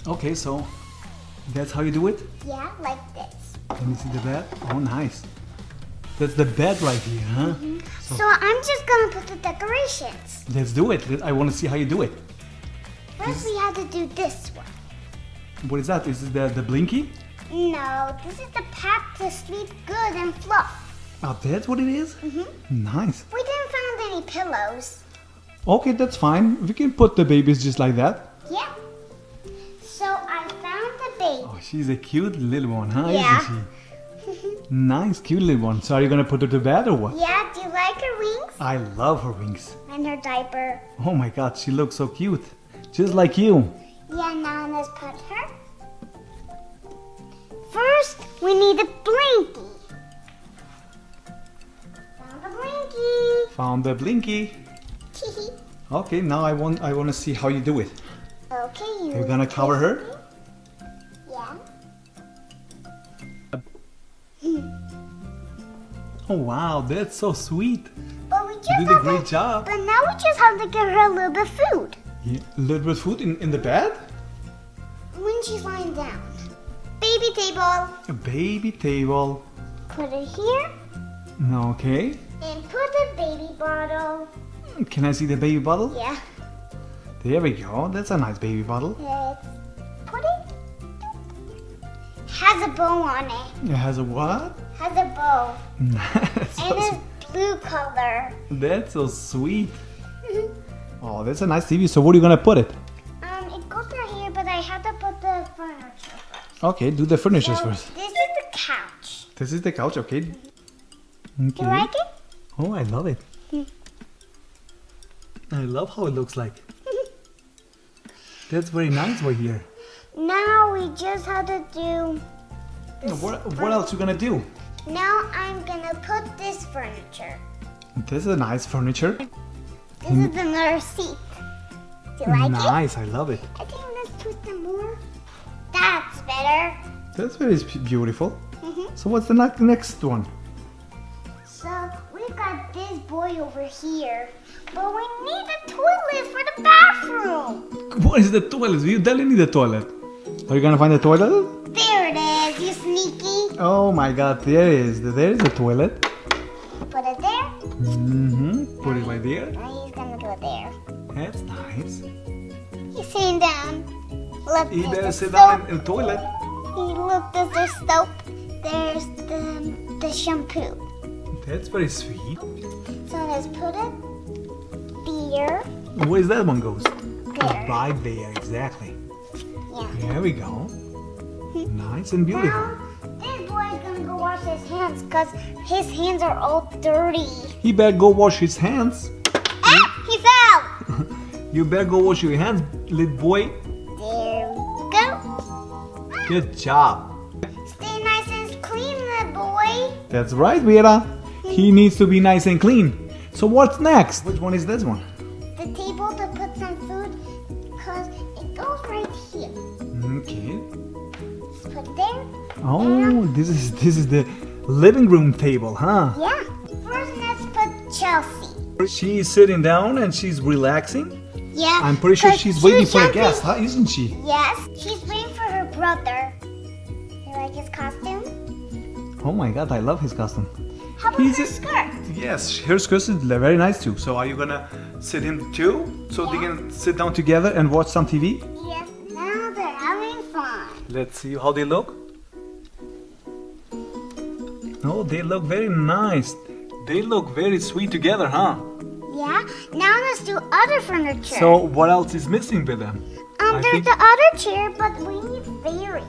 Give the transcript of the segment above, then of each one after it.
Okay, so that's how you do it? Yeah, like this. Let me see the bed. Oh, nice. That's the bed right here, huh? So I'm just gonna put the decorations. Let's do it. I want to see how you do it. First we have to do this one. What is that? Is it the blinky? No, this is the pack to sleep good and fluff. Oh, that's what it is? Nice. We didn't find any pillows. Okay, that's fine. We can put the babies just like that. Yeah. So I found the baby. Oh, she's a cute little one, huh? Yeah. Isn't she? Nice, cute little one. So are you going to put her to bed or what? Yeah, do you like her wings? I love her wings. And her diaper. Oh my God, she looks so cute. Just like you. Yeah, now let's put her. First, we need a blankie. Found the blankie. Found the blinky. Okay, now I want to see how you do it. Okay, You're going to cover her? Yeah. Oh wow, that's so sweet. But we just You did a have great to, job. But now we just have to give her a little bit of food Yeah, a little bit of food in the bed? when she's lying down. Baby table. A baby table. Put it here Okay. and put the baby bottle. Can I see the baby bottle? Yeah. There we go. That's a nice baby bottle. Let's put it. Has a bow on it. It has a what? Has a bow. That's And so, it's blue color. that's so sweet. Oh, that's a nice TV. So what are you gonna put it? It goes right here, but I have to put the furniture first. Okay, do the furniture So first. this is the couch. This is the couch. Okay. Do you like it? Oh, I love it. I love how it looks like. That's very nice right here. Now we just have to do. What else you gonna do? Now I'm gonna put this furniture. This is a nice furniture. This is another seat. Do you like it? Nice, I love it. I think let's twist it more. That's better. That's very beautiful. Mhm. So what's the next one? So we got this boy over here, but we need a toilet for the bathroom. What is the toilet? You definitely need a toilet. Are you gonna find a toilet? There it is, you sneaky. Oh my God, there is a toilet. Put it there. Put it right there. And he's gonna go there. That's nice. He's sitting down. Look, You there's better the sit soap. down in the toilet. Look, there's the soap. There's the shampoo. That's very sweet. So let's put it there. Where's that one goes? There. Right there, exactly. Yeah. There we go. Nice and beautiful. Now, this boy is gonna go wash his hands because his hands are all dirty. He better go wash his hands. Ah! He fell! You better go wash your hands, little boy. There we go. Good job. Stay nice and clean, little boy. That's right, Vera. He needs to be nice and clean. So what's next? Which one is this one? The table to put some food because it goes right here. Okay. Let's put it there. Oh, this is the living room table, huh? Yeah. First, let's put Chelsea. She's sitting down and she's relaxing. Yeah. I'm pretty sure 'cause she's waiting for a jumping. guest, huh? Isn't she? Yes. She's waiting for her brother. You like his costume? Oh my God, I love his costume. How about her skirt? Yes, her skirt is very nice too. So are you gonna sit him too? So they can sit down together and watch some TV? Yes. Now they're having fun. Let's see how they look. Oh, they look very nice. They look very sweet together, huh? Yeah. Now let's do other furniture. So what else is missing with them? I there's think- the other chair, but we need fairy.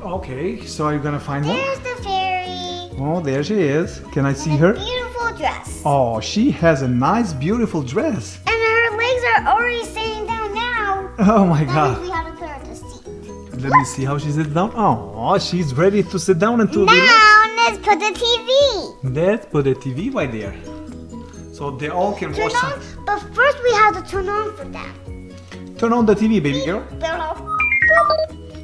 Okay, so are you gonna find one? There's the fairy. Oh, there she is. Can I see And her? a beautiful dress. Oh, she has a nice, beautiful dress. And her legs are already sitting down now. Oh my That God. means we have to put her to seat. Let me see how she sits down. Oh, she's ready to sit down and to relax. Now let's put the TV. Let's put the TV right there. So they all can Turn watch on, some. but first we have to turn on for them. Turn on the TV, baby girl. Turn on.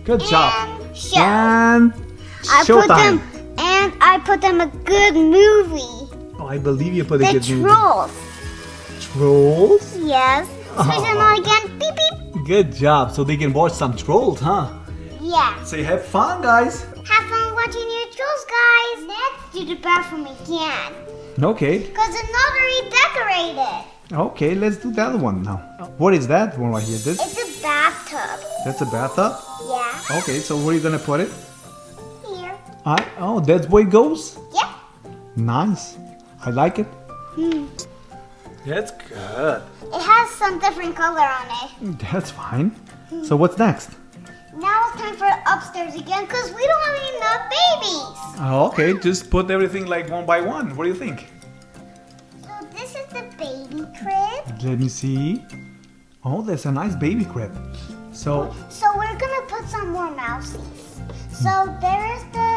Good job. And show. And I put showtime. them, and I put them a good movie. Oh, I believe you put a The good movie. Trolls. Trolls? Yes. Switch them on again. Beep beep. Good job. So they can watch some trolls, huh? Yeah. Say have fun, guys. Have fun watching your shows, guys. Let's do the bathroom again. Okay. Because it's not redecorated. Okay, let's do that one now. What is that one right here? This? It's a bathtub. That's a bathtub? Yeah. Okay, so where are you gonna put it? Here. Oh, that's where it goes? Yeah. Nice. I like it. Hmm. That's good. It has some different color on it. That's fine. So what's next? Now it's time for upstairs again because we don't have enough babies. Okay, just put everything like one by one. What do you think? So this is the baby crib. Let me see. Oh, that's a nice baby crib. So, we're gonna put some more mousies. So there is the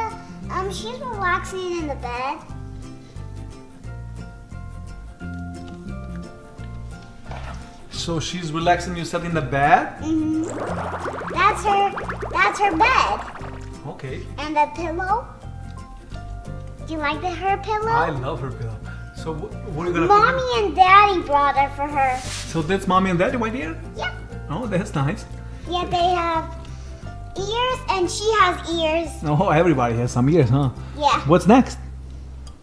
she's relaxing in the bed. so she's relaxing herself in the bed? Mm-hmm. That's her bed. Okay. And the pillow. Do you like her pillow? I love her pillow. So what are you gonna Mommy put? and Daddy brought it for her. So that's mommy and daddy right here? Yeah. Oh, that's nice. Yeah, they have ears and she has ears. Oh, everybody has some ears, huh? Yeah. What's next?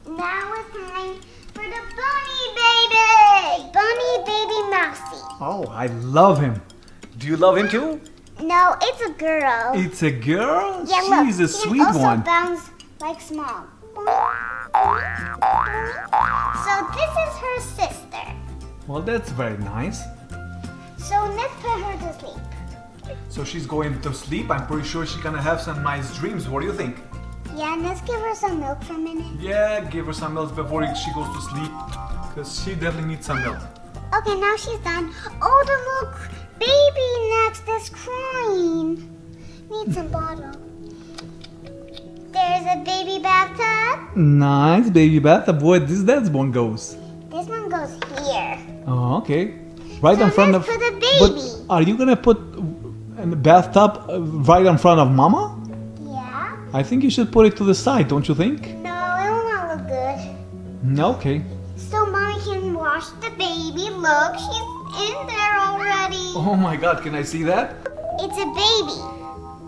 Now it's time for the bunny baby. Bunny baby mousy. Oh, I love him. Do you love him too? No, it's a girl. It's a girl? Yeah, look. She's a she sweet can also one. bounce like small. So this is her sister. Well, that's very nice. So let's put her to sleep. So she's going to sleep. I'm pretty sure she's gonna have some nice dreams. What do you think? Yeah, let's give her some milk for a minute. Yeah, give her some milk before she goes to sleep. Because she definitely needs some milk. Okay, now she's done. Oh, the little baby next is crying. Needs some bottle. There's a baby bathtub. Nice baby bathtub. Boy, that one goes. This one goes here. Oh, okay. Right So in front let's of. put the But baby. are you gonna put a bathtub right in front of Mama? Yeah. I think you should put it to the side, don't you think? No, it will not look good. Okay. So mommy can wash the baby. Look, she's in there already. Oh my God, can I see that? It's a baby.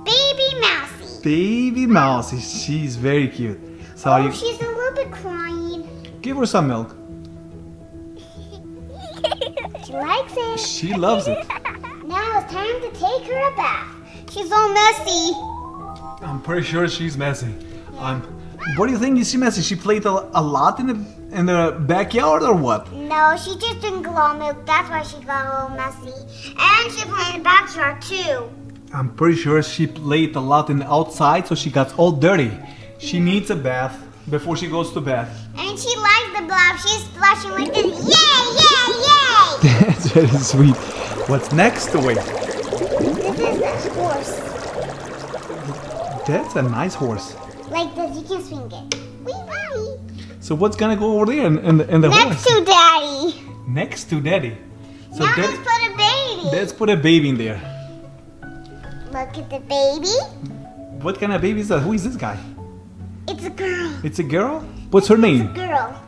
Baby mousy. Baby mouse. She's very cute. So Oh, you she's a little bit crying. give her some milk. She likes it. She loves it. Now it's time to take her a bath. She's all messy. I'm pretty sure she's messy. What do you think? Is she messy? She played a lot in the backyard or what? No, she just drank a lot of milk. That's why she got a little messy. And she played in the backyard too. I'm pretty sure she played a lot in the outside, so she got all dirty. She needs a bath before she goes to bed. And she likes the bath. She's splashing like this. Yay, yay, yay! That's very sweet. What's next? Wait, This is a horse. that's a nice horse. Like this, you can swing it. Wee wee. So what's gonna go over there in the Next horse? to Daddy. Next to Daddy. So Now let's put a baby. let's put a baby in there. Look at the baby. What kind of baby is that? Who is this guy? It's a girl. It's a girl? What's her name? Girl.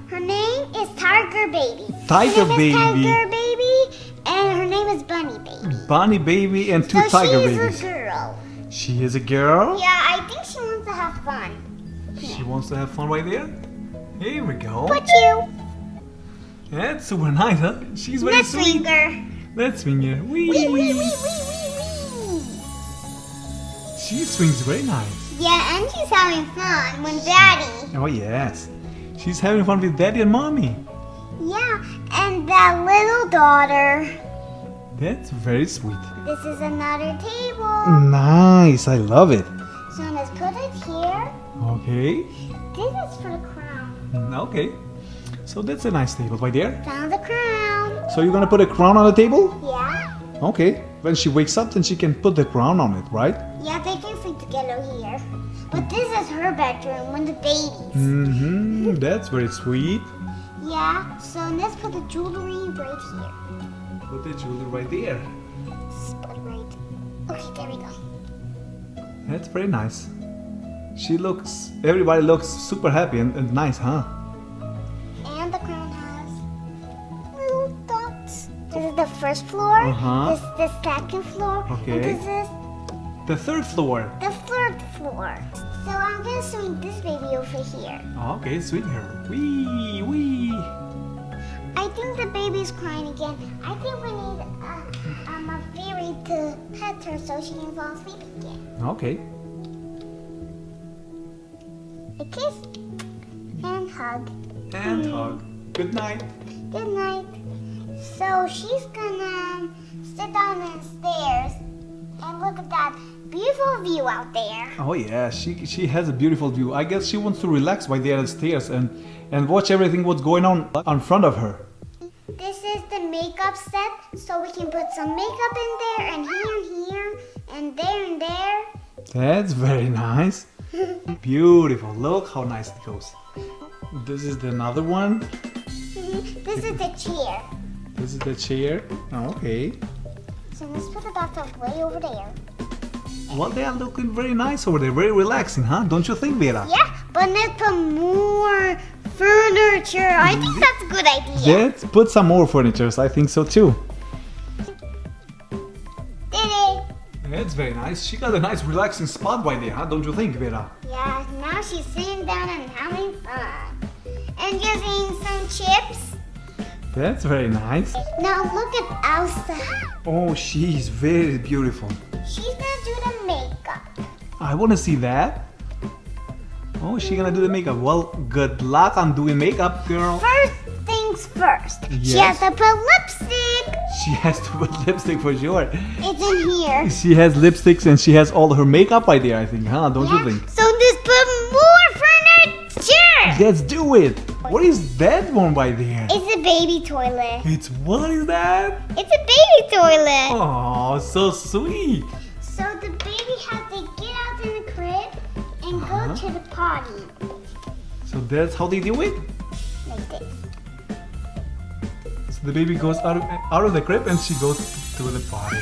Her name is Tiger Baby. Tiger her name Baby. Is Tiger Baby, and her name is Bunny Baby. Bunny baby and two So tiger she's babies. a girl. She is a girl? Yeah, I think she wants to have fun. She wants to have fun right there? Here we go. Put you. That's super nice, huh? She's very Let's sweet. swing her. Let's swing her. Wee, Wee, wee, wee, wee, wee. wee, wee, wee. She swings very nice. Yeah, and she's having fun with Daddy. Oh, yes. She's having fun with Daddy and Mommy. Yeah, and that little daughter. That's very sweet. This is another table. Nice. I love it. So let's put it here. Okay. This is for the crown. Okay. So that's a nice table right there. Found the crown. So you're gonna put a crown on the table? Yeah. Okay. When she wakes up, then she can put the crown on it, right? Yeah, they can sleep together here. But this is her bedroom with the babies. Mm-hmm. That's very sweet. Yeah, so let's put the jewelry right here. Put the jewelry right there. Spot right. Okay, there we go. That's very nice. Everybody looks super happy and nice, huh? And the crown has little dots. This is the first floor. Uh-huh. This is the second floor. Okay. And this is The third floor. The third floor. So I'm gonna swing this baby over here. Okay, swing her. Wee, wee. I think the baby's crying again. I think we need a fairy to pet her so she can fall asleep again. Okay. A kiss and hug. And hug. Good night. Good night. So she's gonna sit down on the stairs and look at that beautiful view out there. Oh yeah, she has a beautiful view. I guess she wants to relax by the other stairs and watch everything what's going on in front of her. This is the makeup set, so we can put some makeup in there and here and there and there. That's very nice. Beautiful. Look how nice it goes. This is another one. This is the chair. This is the chair. Okay. So let's put the bathtub way over there. Well, they are looking very nice over there. Very relaxing, huh? Don't you think, Vera? Yeah, but let's put more furniture. I think that's a good idea. Let's put some more furniture. I think so too. Did it? That's very nice. She got a nice relaxing spot right there, huh? Don't you think, Vera? Yeah, now she's sitting down and having fun. And just eating some chips. That's very nice. Now look at Elsa. Oh, she's very beautiful. She's gonna do the makeup. I want to see that. Oh, she's gonna do the makeup. Well, good luck on doing makeup, girl. First things first. She Yes. has to put lipstick. She has to put lipstick for sure. It's in here. She has lipsticks and she has all her makeup right there, I think, huh? Don't you think? So just put more furniture. Let's do it. What is that one right there? It's a baby toilet. It's what is that? It's a baby toilet. Oh, so sweet. So the baby has to get out in the crib and go to the potty. So that's how they do it? Like this. So the baby goes out of the crib and she goes to the potty.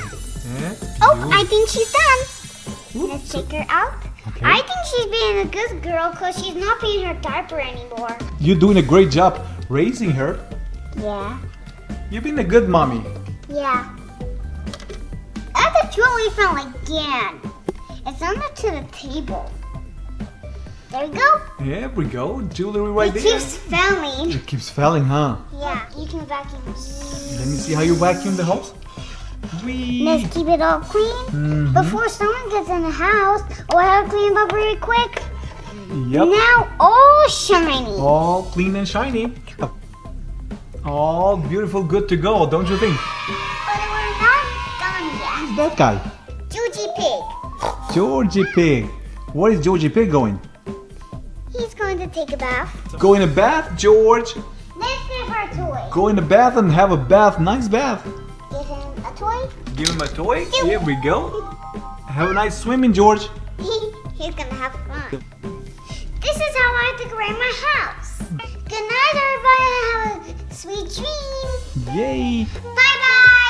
That's Oh, cute. I think she's done. Oops. Let's take her out. Okay. I think she's being a good girl because she's not being her diaper anymore. You're doing a great job raising her. Yeah. You've been a good mommy. Yeah. That's a jewelry fell again. It's under to the table. There we go. There we go. Jewelry right It there. keeps falling. It keeps falling, huh? Yeah, you can vacuum. Let me see how you vacuum the house. Whee! Let's keep it all clean. Before someone gets in the house, we'll have to clean it up really quick. Yep. Now all shiny. All clean and shiny. All beautiful, good to go, don't you think? But we're not done yet. Who's that guy? Georgie Pig. Georgie Pig. Where is Georgie Pig going? He's going to take a bath. Go in a bath, George. Let's give her a toy. Go in a bath and have a bath, nice bath. Give him a toy. Give him a toy. Here we go. Have a nice swimming, George. He's gonna have fun. This is how I decorate my house. Good night, everybody. Have a sweet dream. Yay. Bye bye.